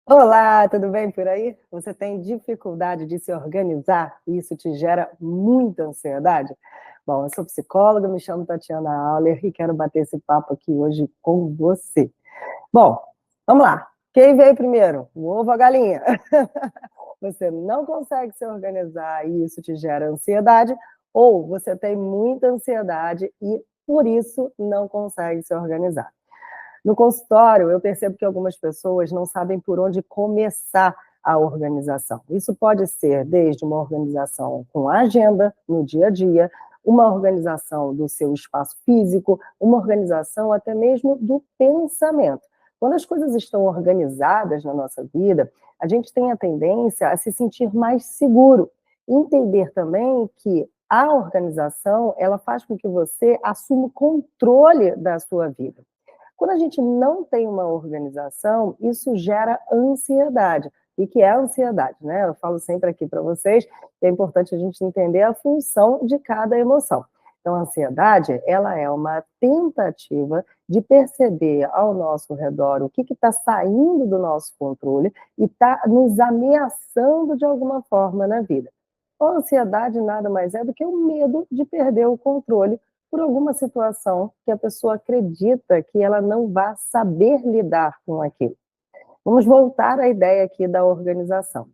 Olá, tudo bem por aí? Você tem dificuldade de se organizar e isso te gera muita ansiedade? Bom, eu sou psicóloga, me chamo Tatiana Auler e quero bater esse papo aqui hoje com você. Bom, vamos lá. Quem veio primeiro? O ovo ou a galinha? Você não consegue se organizar e isso te gera ansiedade, ou você tem muita ansiedade e por isso não consegue se organizar. No consultório, eu percebo que algumas pessoas não sabem por onde começar a organização. Isso pode ser desde uma organização com a agenda, no dia a dia, uma organização do seu espaço físico, uma organização até mesmo do pensamento. Quando as coisas estão organizadas na nossa vida, a gente tem a tendência a se sentir mais seguro. Entender também que a organização, ela faz com que você assuma o controle da sua vida. Quando a gente não tem uma organização, isso gera ansiedade. E que é a ansiedade, né? Eu falo sempre aqui para vocês que é importante a gente entender a função de cada emoção. Então, a ansiedade, ela é uma tentativa de perceber ao nosso redor o que está saindo do nosso controle e está nos ameaçando de alguma forma na vida. A ansiedade nada mais é do que o medo de perder o controle por alguma situação que a pessoa acredita que ela não vai saber lidar com aquilo. Vamos voltar à ideia aqui da organização.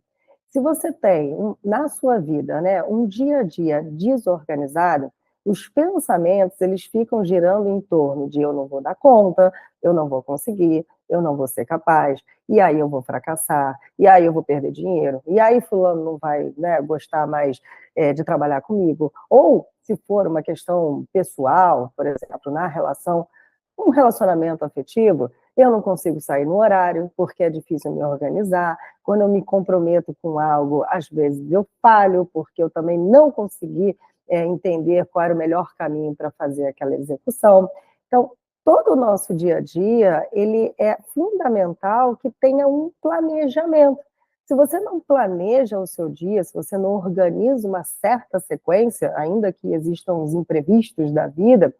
Se você tem na sua vida, né, um dia a dia desorganizado, os pensamentos eles ficam girando em torno de eu não vou dar conta, eu não vou conseguir, eu não vou ser capaz, e aí eu vou fracassar, e aí eu vou perder dinheiro, e aí fulano não vai, né, gostar mais de trabalhar comigo. Ou, se for uma questão pessoal, por exemplo, na relação, um relacionamento afetivo, eu não consigo sair no horário, porque é difícil me organizar. Quando eu me comprometo com algo, às vezes eu falho, porque eu também não consegui entender qual era o melhor caminho para fazer aquela execução. Então, todo o nosso dia a dia, ele é fundamental que tenha um planejamento. Se você não planeja o seu dia, se você não organiza uma certa sequência, ainda que existam os imprevistos da vida,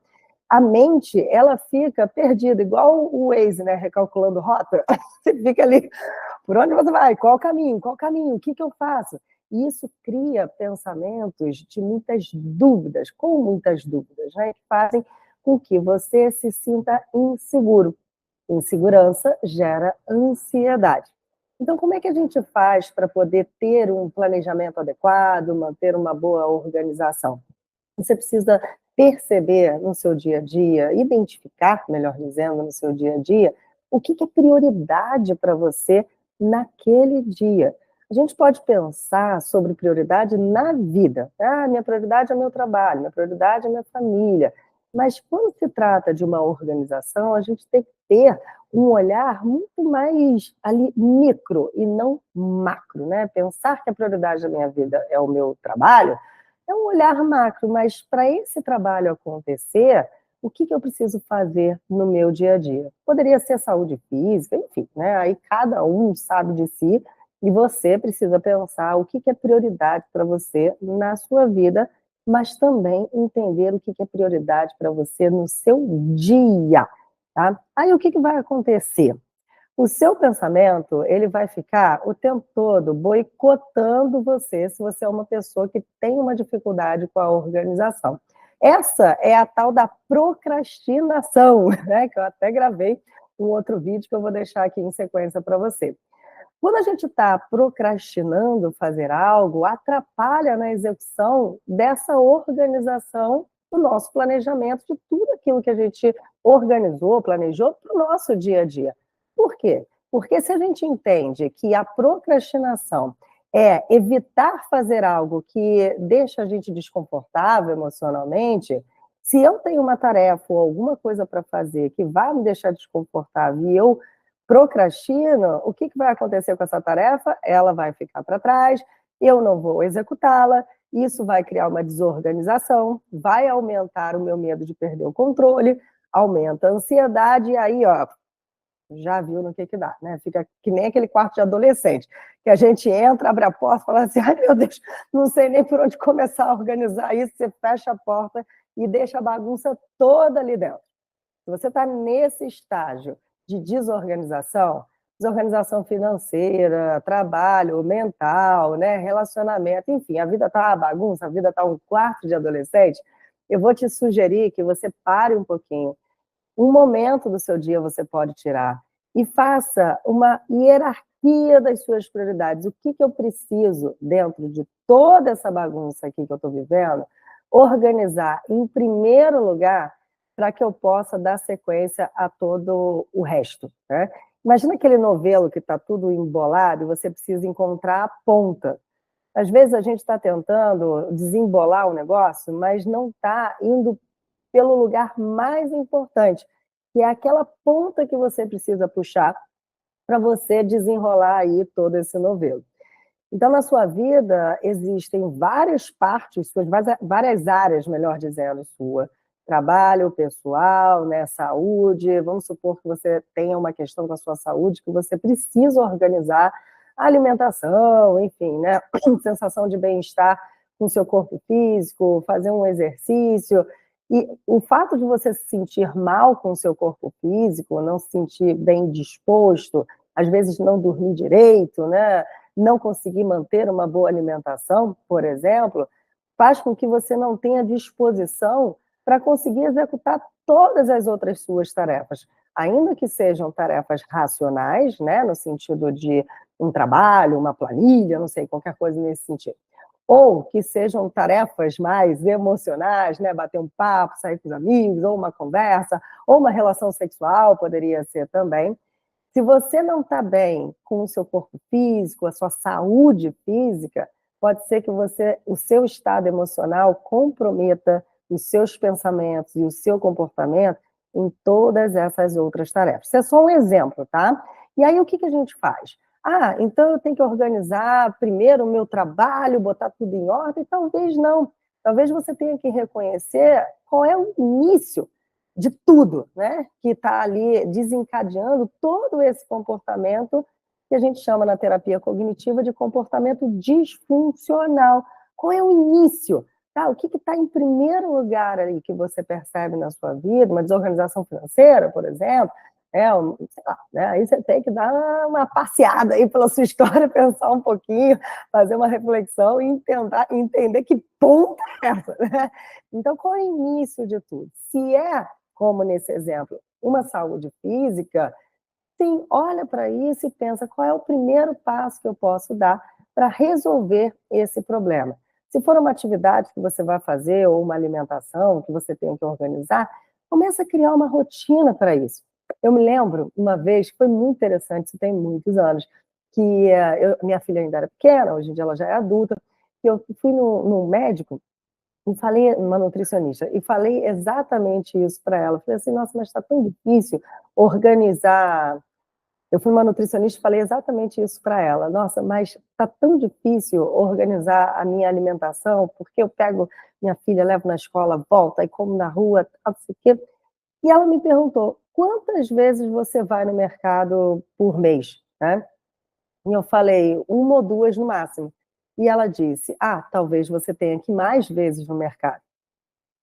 a mente, ela fica perdida, igual o Waze, né, recalculando rota. Você fica ali, por onde você vai? Qual o caminho? Qual o caminho? O que eu faço? E isso cria pensamentos de muitas dúvidas, com muitas dúvidas, né, que fazem com que você se sinta inseguro. Insegurança gera ansiedade. Então, como é que a gente faz para poder ter um planejamento adequado, manter uma boa organização? Você precisa perceber no seu dia a dia, identificar, melhor dizendo, no seu dia a dia, o que é prioridade para você naquele dia. A gente pode pensar sobre prioridade na vida. Ah, minha prioridade é o meu trabalho, minha prioridade é a minha família. Mas quando se trata de uma organização, a gente tem que ter um olhar muito mais ali micro e não macro, né? Pensar que a prioridade da minha vida é o meu trabalho é um olhar macro, mas para esse trabalho acontecer, o que eu preciso fazer no meu dia a dia? Poderia ser saúde física, enfim, né? Aí cada um sabe de si e você precisa pensar o que é prioridade para você na sua vida, mas também entender o que é prioridade para você no seu dia, tá? Aí o que vai acontecer? O seu pensamento, ele vai ficar o tempo todo boicotando você, se você é uma pessoa que tem uma dificuldade com a organização. Essa é a tal da procrastinação, né? Que eu até gravei um outro vídeo que eu vou deixar aqui em sequência para você. Quando a gente está procrastinando fazer algo, atrapalha na execução dessa organização do nosso planejamento, de tudo aquilo que a gente organizou, planejou para o nosso dia a dia. Por quê? Porque se a gente entende que a procrastinação é evitar fazer algo que deixa a gente desconfortável emocionalmente, se eu tenho uma tarefa ou alguma coisa para fazer que vai me deixar desconfortável e eu procrastino, o que vai acontecer com essa tarefa? Ela vai ficar para trás, eu não vou executá-la, isso vai criar uma desorganização, vai aumentar o meu medo de perder o controle, aumenta a ansiedade, e aí, ó, já viu no que dá, né? Fica que nem aquele quarto de adolescente, que a gente entra, abre a porta, fala assim, ai meu Deus, não sei nem por onde começar a organizar isso, você fecha a porta e deixa a bagunça toda ali dentro. Se você está nesse estágio de desorganização, desorganização financeira, trabalho, mental, né, relacionamento, enfim, a vida está uma bagunça, a vida está um quarto de adolescente, eu vou te sugerir que você pare um pouquinho. Um momento do seu dia você pode tirar e faça uma hierarquia das suas prioridades. O que eu preciso, dentro de toda essa bagunça aqui que eu estou vivendo, organizar em primeiro lugar para que eu possa dar sequência a todo o resto, né? Imagina aquele novelo que está tudo embolado e você precisa encontrar a ponta. Às vezes a gente está tentando desembolar o negócio, mas não está indo pelo lugar mais importante, que é aquela ponta que você precisa puxar para você desenrolar aí todo esse novelo. Então, na sua vida, existem várias partes suas, várias áreas, melhor dizendo, sua. Trabalho, pessoal, né, saúde. Vamos supor que você tenha uma questão com a sua saúde, que você precisa organizar a alimentação, enfim, né, sensação de bem-estar com o seu corpo físico, fazer um exercício. E o fato de você se sentir mal com o seu corpo físico, não se sentir bem disposto, às vezes não dormir direito, né, não conseguir manter uma boa alimentação, por exemplo, faz com que você não tenha disposição para conseguir executar todas as outras suas tarefas, ainda que sejam tarefas racionais, né, no sentido de um trabalho, uma planilha, não sei, qualquer coisa nesse sentido, ou que sejam tarefas mais emocionais, né, bater um papo, sair com os amigos, ou uma conversa, ou uma relação sexual, poderia ser também. Se você não está bem com o seu corpo físico, a sua saúde física, pode ser que o seu estado emocional comprometa os seus pensamentos e o seu comportamento em todas essas outras tarefas. Isso é só um exemplo, tá? E aí o que a gente faz? Ah, então eu tenho que organizar primeiro o meu trabalho, botar tudo em ordem? Talvez não. Talvez você tenha que reconhecer qual é o início de tudo, né, que está ali desencadeando todo esse comportamento que a gente chama na terapia cognitiva de comportamento disfuncional. Qual é o início? Tá? O que está em primeiro lugar aí que você percebe na sua vida? Uma desorganização financeira, por exemplo, sei lá, né? Aí você tem que dar uma passeada aí pela sua história, pensar um pouquinho, fazer uma reflexão e tentar entender que ponta é essa, né? Então, qual é o início de tudo? Se é, como nesse exemplo, uma saúde física, sim, olha para isso e pensa qual é o primeiro passo que eu posso dar para resolver esse problema. Se for uma atividade que você vai fazer ou uma alimentação que você tem que organizar, começa a criar uma rotina para isso. Eu me lembro uma vez, foi muito interessante, isso tem muitos anos, que minha filha ainda era pequena, hoje em dia ela já é adulta, e eu fui no médico e falei, uma nutricionista, e falei exatamente isso para ela. Falei assim, nossa, mas está tão difícil organizar. Eu fui uma nutricionista e falei exatamente isso para ela. Nossa, mas está tão difícil organizar a minha alimentação, porque eu pego minha filha, levo na escola, volto, aí como na rua, não sei o quê. E ela me perguntou, quantas vezes você vai no mercado por mês, né? E eu falei, uma ou duas no máximo. E ela disse, talvez você tenha que ir mais vezes no mercado.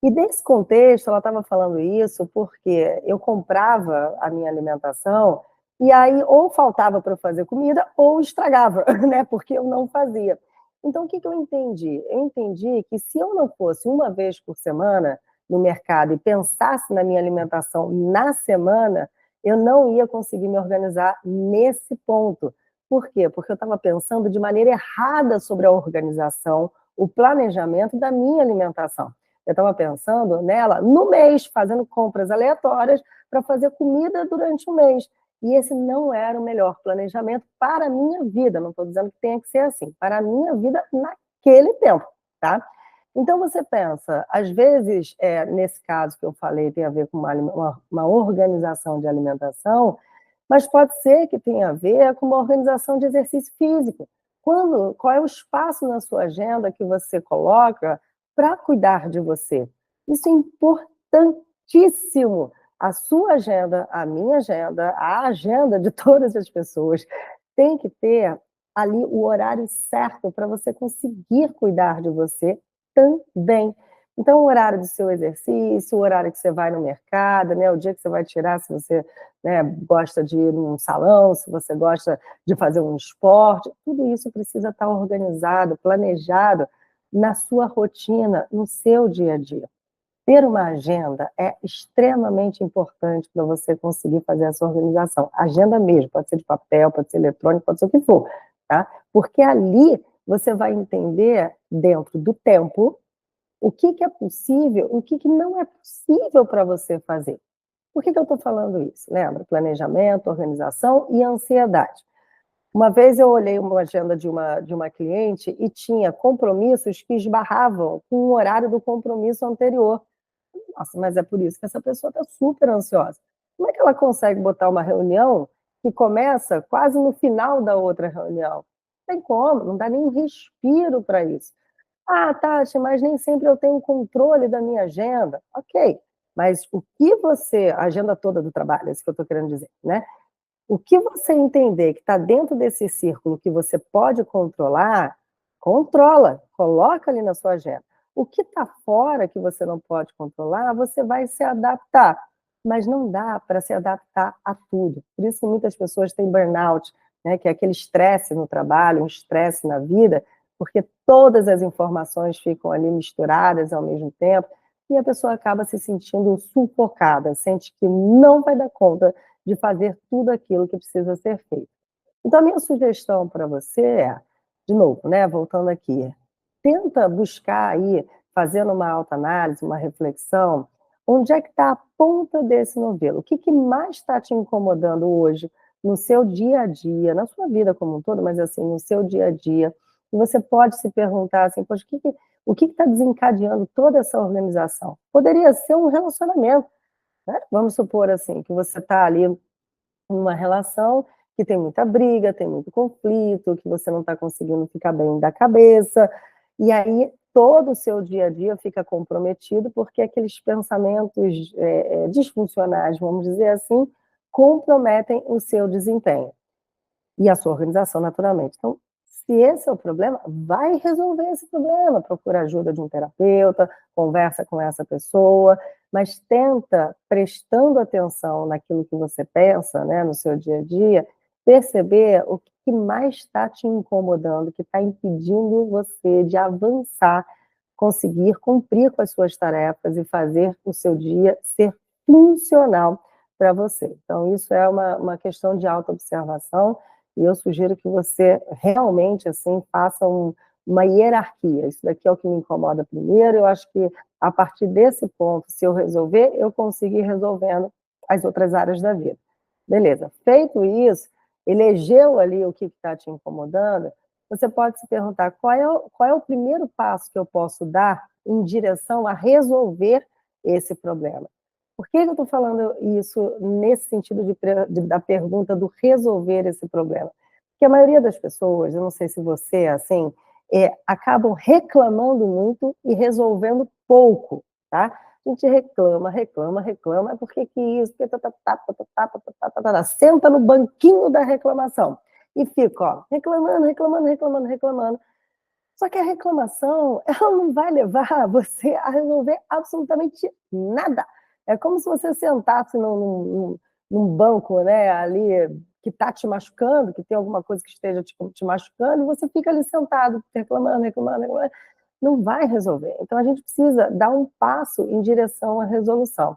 E nesse contexto, ela estava falando isso porque eu comprava a minha alimentação e aí ou faltava para eu fazer comida ou estragava, né? Porque eu não fazia. Então, o que eu entendi? Eu entendi que se eu não fosse uma vez por semana no mercado e pensasse na minha alimentação na semana, eu não ia conseguir me organizar nesse ponto. Por quê? Porque eu estava pensando de maneira errada sobre a organização, o planejamento da minha alimentação. Eu estava pensando nela no mês, fazendo compras aleatórias para fazer comida durante o mês. E esse não era o melhor planejamento para a minha vida. Não estou dizendo que tenha que ser assim. Para a minha vida naquele tempo, tá? Então você pensa, às vezes, nesse caso que eu falei, tem a ver com uma organização de alimentação, mas pode ser que tenha a ver com uma organização de exercício físico. Qual é o espaço na sua agenda que você coloca para cuidar de você? Isso é importantíssimo. A sua agenda, a minha agenda, a agenda de todas as pessoas tem que ter ali o horário certo para você conseguir cuidar de você também. Então, o horário do seu exercício, o horário que você vai no mercado, né, o dia que você vai tirar, se você, né, gosta de ir num salão, se você gosta de fazer um esporte, tudo isso precisa estar organizado, planejado na sua rotina, no seu dia a dia. Ter uma agenda é extremamente importante para você conseguir fazer essa organização. Agenda mesmo, pode ser de papel, pode ser eletrônico, pode ser o que for, tá? Porque ali você vai entender, dentro do tempo, o que é possível, o que não é possível para você fazer. Por que eu estou falando isso? Lembra? Planejamento, organização e ansiedade. Uma vez eu olhei uma agenda de uma cliente e tinha compromissos que esbarravam com o horário do compromisso anterior. Nossa, mas é por isso que essa pessoa está super ansiosa. Como é que ela consegue botar uma reunião que começa quase no final da outra reunião? Não tem como, não dá nem um respiro para isso. Ah, Tati, mas nem sempre eu tenho controle da minha agenda. Ok, mas o que você, a agenda toda do trabalho, é isso que eu estou querendo dizer, né? O que você entender que está dentro desse círculo que você pode controlar, controla, coloca ali na sua agenda. O que está fora que você não pode controlar, você vai se adaptar. Mas não dá para se adaptar a tudo. Por isso que muitas pessoas têm burnout, né, que é aquele estresse no trabalho, um estresse na vida, porque todas as informações ficam ali misturadas ao mesmo tempo e a pessoa acaba se sentindo sufocada, sente que não vai dar conta de fazer tudo aquilo que precisa ser feito. Então, a minha sugestão para você é, de novo, né, voltando aqui, tenta buscar aí, fazendo uma autoanálise, uma reflexão, onde é que está a ponta desse novelo? O que mais está te incomodando hoje no seu dia a dia, na sua vida como um todo, mas assim, no seu dia a dia? E você pode se perguntar assim, poxa, o que está desencadeando toda essa organização? Poderia ser um relacionamento, né? Vamos supor assim, que você está ali uma relação que tem muita briga, tem muito conflito, que você não está conseguindo ficar bem da cabeça, e aí todo o seu dia a dia fica comprometido porque aqueles pensamentos disfuncionais, vamos dizer assim, comprometem o seu desempenho e a sua organização, naturalmente. Então, se esse é o problema, vai resolver esse problema, procura ajuda de um terapeuta, conversa com essa pessoa, mas tenta, prestando atenção naquilo que você pensa, né, no seu dia a dia, perceber o que mais está te incomodando, que está impedindo você de avançar, conseguir cumprir com as suas tarefas e fazer o seu dia ser funcional para você. Então, isso é uma questão de autoobservação, e eu sugiro que você realmente, assim, faça uma hierarquia. Isso daqui é o que me incomoda primeiro, eu acho que a partir desse ponto, se eu resolver, eu consigo ir resolvendo as outras áreas da vida. Beleza, feito isso, elegeu ali o que está te incomodando, você pode se perguntar qual é o primeiro passo que eu posso dar em direção a resolver esse problema. Por que eu estou falando isso nesse sentido da pergunta do resolver esse problema? Porque a maioria das pessoas, eu não sei se você é assim, acabam reclamando muito e resolvendo pouco, tá? A gente reclama, reclama, reclama, por que isso? Senta no banquinho da reclamação e fica, ó, reclamando, reclamando, reclamando, reclamando. Só que a reclamação, ela não vai levar você a resolver absolutamente nada. É como se você sentasse num banco, né, ali, que está te machucando, que tem alguma coisa que esteja te machucando, e você fica ali sentado, reclamando, reclamando, reclamando. Não vai resolver. Então, a gente precisa dar um passo em direção à resolução.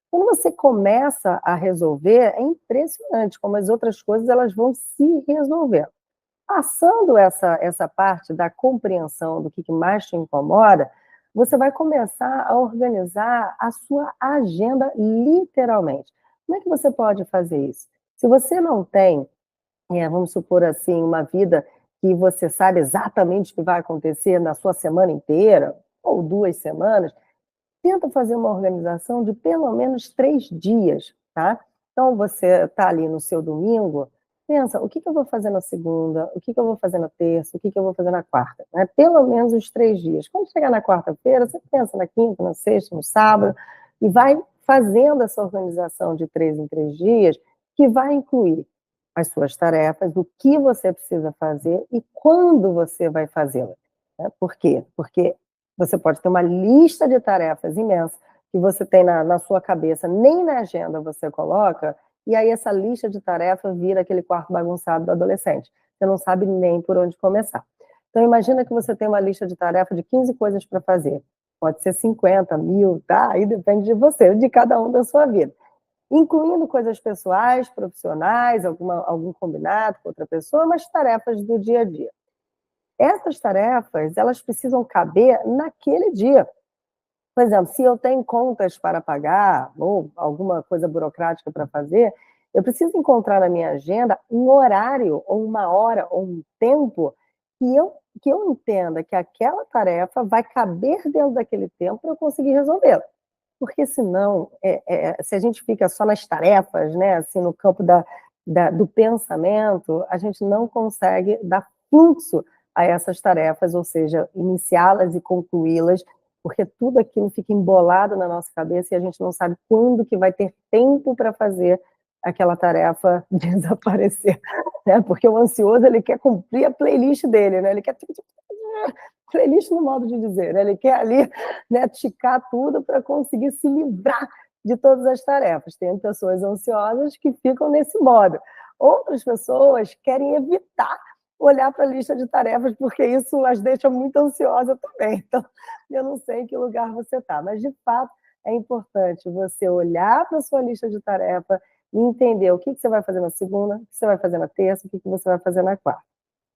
Quando você começa a resolver, é impressionante como as outras coisas elas vão se resolver. Passando essa parte da compreensão do que mais te incomoda, você vai começar a organizar a sua agenda literalmente. Como é que você pode fazer isso? Se você não tem, vamos supor assim, uma vida que você sabe exatamente o que vai acontecer na sua semana inteira, ou 2 semanas, tenta fazer uma organização de pelo menos 3 dias, tá? Então, você está ali no seu domingo, pensa, o que eu vou fazer na segunda, o que eu vou fazer na terça, o que eu vou fazer na quarta, né? Pelo menos os 3 dias. Quando chegar na quarta-feira, você pensa na quinta, na sexta, no sábado, e vai fazendo essa organização de 3 em 3 dias, que vai incluir as suas tarefas, o que você precisa fazer e quando você vai fazê-las, né? Por quê? Porque Você pode ter uma lista de tarefas imensa que você tem na sua cabeça, nem na agenda você coloca, e aí essa lista de tarefas vira aquele quarto bagunçado do adolescente. Você não sabe nem por onde começar. Então, imagina que você tem uma lista de tarefas de 15 coisas para fazer. Pode ser 50, 1000, tá? Aí depende de você, de cada um da sua vida. Incluindo coisas pessoais, profissionais, algum combinado com outra pessoa, mas tarefas do dia a dia. Essas tarefas, elas precisam caber naquele dia. Por exemplo, se eu tenho contas para pagar ou alguma coisa burocrática para fazer, eu preciso encontrar na minha agenda um horário, ou uma hora, ou um tempo que eu entenda que aquela tarefa vai caber dentro daquele tempo para eu conseguir resolvê-la. Porque senão, se a gente fica só nas tarefas, né, assim, no campo do pensamento, a gente não consegue dar fluxo a essas tarefas, ou seja, iniciá-las e concluí-las, porque tudo aquilo fica embolado na nossa cabeça e a gente não sabe quando que vai ter tempo para fazer aquela tarefa desaparecer, né? Porque o ansioso, ele quer cumprir a playlist dele, né? Ele quer playlist no modo de dizer, né? Ele quer ali, né, ticar tudo para conseguir se livrar de todas as tarefas. Tem pessoas ansiosas que ficam nesse modo. Outras pessoas querem evitar olhar para a lista de tarefas, porque isso as deixa muito ansiosa também. Então, eu não sei em que lugar você está, mas de fato é importante você olhar para a sua lista de tarefa e entender o que você vai fazer na segunda, o que você vai fazer na terça, o que você vai fazer na quarta.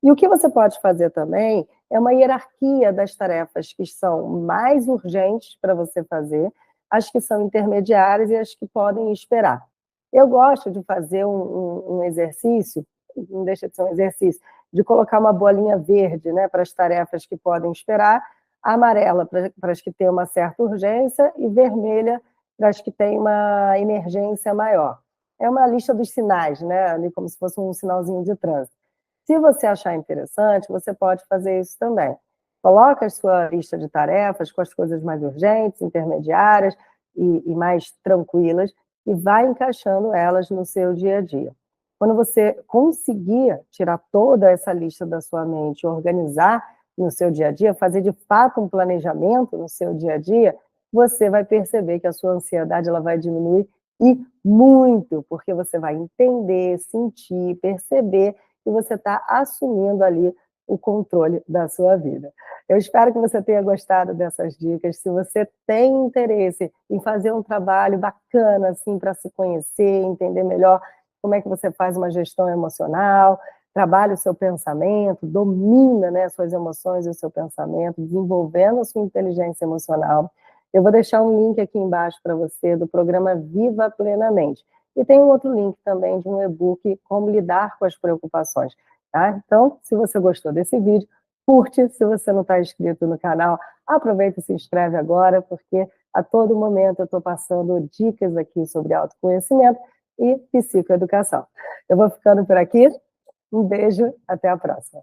E o que você pode fazer também é uma hierarquia das tarefas que são mais urgentes para você fazer, as que são intermediárias e as que podem esperar. Eu gosto de fazer um exercício, não deixa de ser um exercício, de colocar uma bolinha verde, né, para as tarefas que podem esperar, amarela para as que têm uma certa urgência e vermelha para as que têm uma emergência maior. É uma lista dos sinais, né, ali como se fosse um sinalzinho de trânsito. Se você achar interessante, você pode fazer isso também. Coloca a sua lista de tarefas com as coisas mais urgentes, intermediárias e mais tranquilas e vai encaixando elas no seu dia a dia. Quando você conseguir tirar toda essa lista da sua mente, organizar no seu dia a dia, fazer de fato um planejamento no seu dia a dia, você vai perceber que a sua ansiedade ela vai diminuir e muito, porque você vai entender, sentir, perceber que você está assumindo ali o controle da sua vida. Eu espero que você tenha gostado dessas dicas. Se você tem interesse em fazer um trabalho bacana assim para se conhecer, entender melhor como é que você faz uma gestão emocional, trabalha o seu pensamento, domina, né, suas emoções e o seu pensamento, desenvolvendo a sua inteligência emocional. Eu vou deixar um link aqui embaixo para você do programa Viva Plenamente. E tem um outro link também de um e-book Como Lidar com as Preocupações. Tá? Então, se você gostou desse vídeo, curte. Se você não está inscrito no canal, aproveita e se inscreve agora, porque a todo momento eu estou passando dicas aqui sobre autoconhecimento e psicoeducação. Eu vou ficando por aqui. Um beijo, até a próxima.